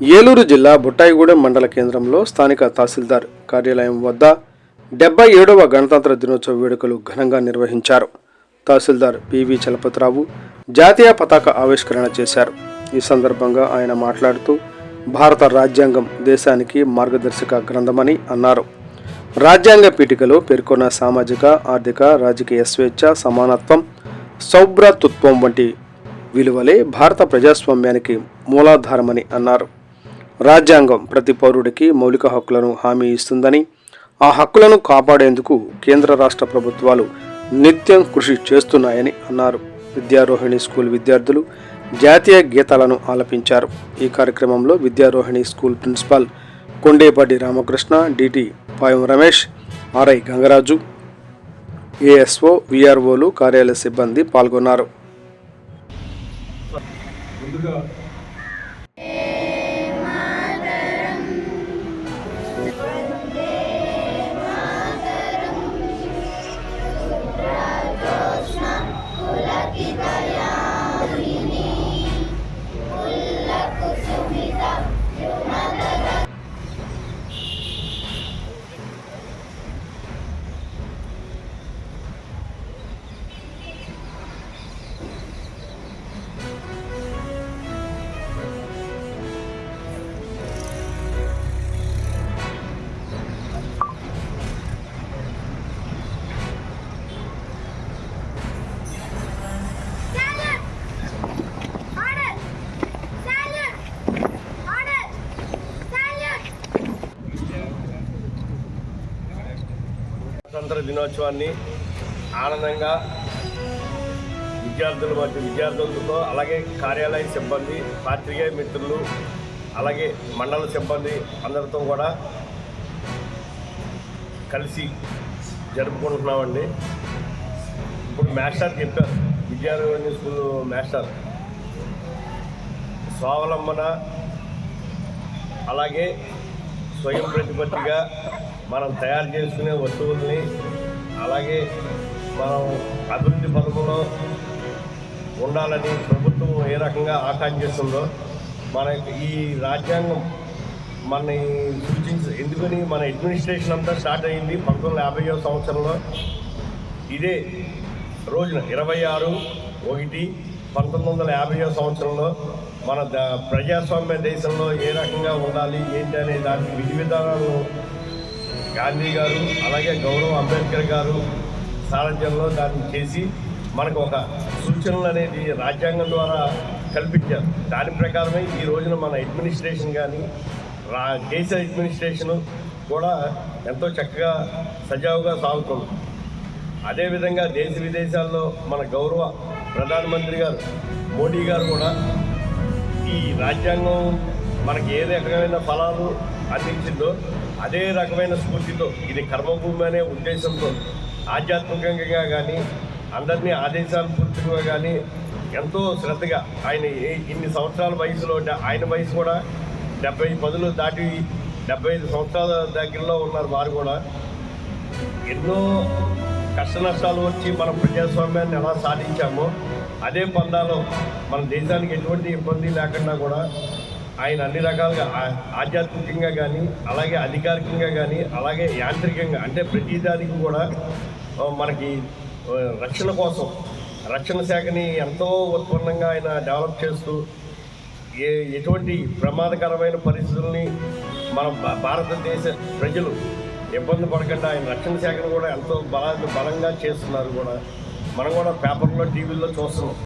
ఏలూరు జిల్లా బుట్టాయిగూడెం మండల కేంద్రంలో స్థానిక తహసీల్దార్ కార్యాలయం వద్ద 77వ గణతంత్ర దినోత్సవ వేడుకలు ఘనంగా నిర్వహించారు. తహసీల్దార్ పివి చలపతిరావు జాతీయ పతాక ఆవిష్కరణ చేశారు. ఈ సందర్భంగా ఆయన మాట్లాడుతూ భారత రాజ్యాంగం దేశానికి మార్గదర్శక గ్రంథమని అన్నారు. రాజ్యాంగ పీఠికలో పేర్కొన్న సామాజిక, ఆర్థిక, రాజకీయ స్వేచ్ఛ, సమానత్వం, సౌభ్రాతృత్వం వంటి విలువలే భారత ప్రజాస్వామ్యానికి మూలాధారమని అన్నారు. రాజ్యాంగం ప్రతి పౌరుడికి మౌలిక హక్కులను హామీ ఇస్తుందని, ఆ హక్కులను కాపాడేందుకు కేంద్ర రాష్ట్ర ప్రభుత్వాలు నిత్యం కృషి చేస్తున్నాయని అన్నారు. విద్యారోహిణి స్కూల్ విద్యార్థులు జాతీయ గీతాలను ఆలపించారు. ఈ కార్యక్రమంలో Vidyarohini school principal Kondepati Ramakrishna, DT Payam Ramesh, RI Gangaraju, ASO, విఆర్ఓలు, కార్యాలయ సిబ్బంది పాల్గొన్నారు. గణతంత్ర దినోత్సవాన్ని ఆనందంగా విద్యార్థులతో అలాగే కార్యాలయ సిబ్బంది, పాత్రికేయ మిత్రులు, అలాగే మండల సిబ్బంది అందరితో కూడా కలిసి జరుపుకుంటున్నామండి. ఇప్పుడు మాస్టర్ చెప్పారు, విద్యారోహిణి స్కూల్ మాస్టర్ స్వావలంబన అలాగే స్వయం ప్రతిపత్తిగా మనం తయారు చేసుకునే వస్తువుల్ని, అలాగే మనం అభివృద్ధి పథకంలో ఉండాలని ప్రభుత్వం ఏ రకంగా ఆకాంక్షిస్తుందో మనకి ఈ రాజ్యాంగం మన ఎందుకని మన అడ్మినిస్ట్రేషన్ అంతా స్టార్ట్ అయింది 1950వ సంవత్సరంలో. ఇదే రోజున 26/1/1950వ సంవత్సరంలో మన ప్రజాస్వామ్య దేశంలో ఏ రకంగా ఉండాలి ఏంటి అనే దానికి విధి విధానాలను గాంధీ గారు అలాగే గౌరవ అంబేద్కర్ గారు సారథ్యంలో దాన్ని చేసి మనకు ఒక సూచనలు అనేది రాజ్యాంగం ద్వారా కల్పించారు. దాని ప్రకారమే ఈ రోజున మన అడ్మినిస్ట్రేషన్ కానీ దేశ అడ్మినిస్ట్రేషను కూడా ఎంతో చక్కగా సజావుగా సాగుతుంది. అదేవిధంగా దేశ విదేశాల్లో మన గౌరవ ప్రధానమంత్రి గారు మోడీ గారు కూడా ఈ రాజ్యాంగం మనకి ఏ రకమైన ఫలాలు అందించిందో అదే రకమైన స్ఫూర్తితో ఇది కర్మభూమి అనే ఉద్దేశంతో ఆధ్యాత్మికంగా కానీ అందరినీ ఆదేశాలు పూర్తిగా కానీ ఎంతో శ్రద్ధగా ఆయన ఇన్ని సంవత్సరాల వయసులో ఆయన వయసు కూడా 70 దాటి 75 సంవత్సరాల దగ్గరలో ఉన్నారు. వారు కూడా ఎన్నో కష్ట నష్టాలు వచ్చి మన ప్రజాస్వామ్యాన్ని ఎలా సాధించామో అదే పందాలో మన దేశానికి ఎటువంటి ఇబ్బంది లేకుండా కూడా ఆయన అన్ని రకాలుగా ఆధ్యాత్మికంగా కానీ అలాగే అధికారికంగా కానీ అలాగే యాంత్రికంగా అంటే ప్రతిదానికి కూడా మనకి రక్షణ కోసం రక్షణ శాఖని ఎంతో ఉత్పన్నంగా ఆయన డెవలప్ చేస్తూ ఎటువంటి ప్రమాదకరమైన పరిస్థితుల్ని మన భారతదేశ ప్రజలు ఇబ్బంది పడకుండా ఆయన రక్షణ శాఖను కూడా ఎంతో బలంగా చేస్తున్నారు. కూడా మనం కూడా పేపర్లో టీవీల్లో చూస్తున్నాం.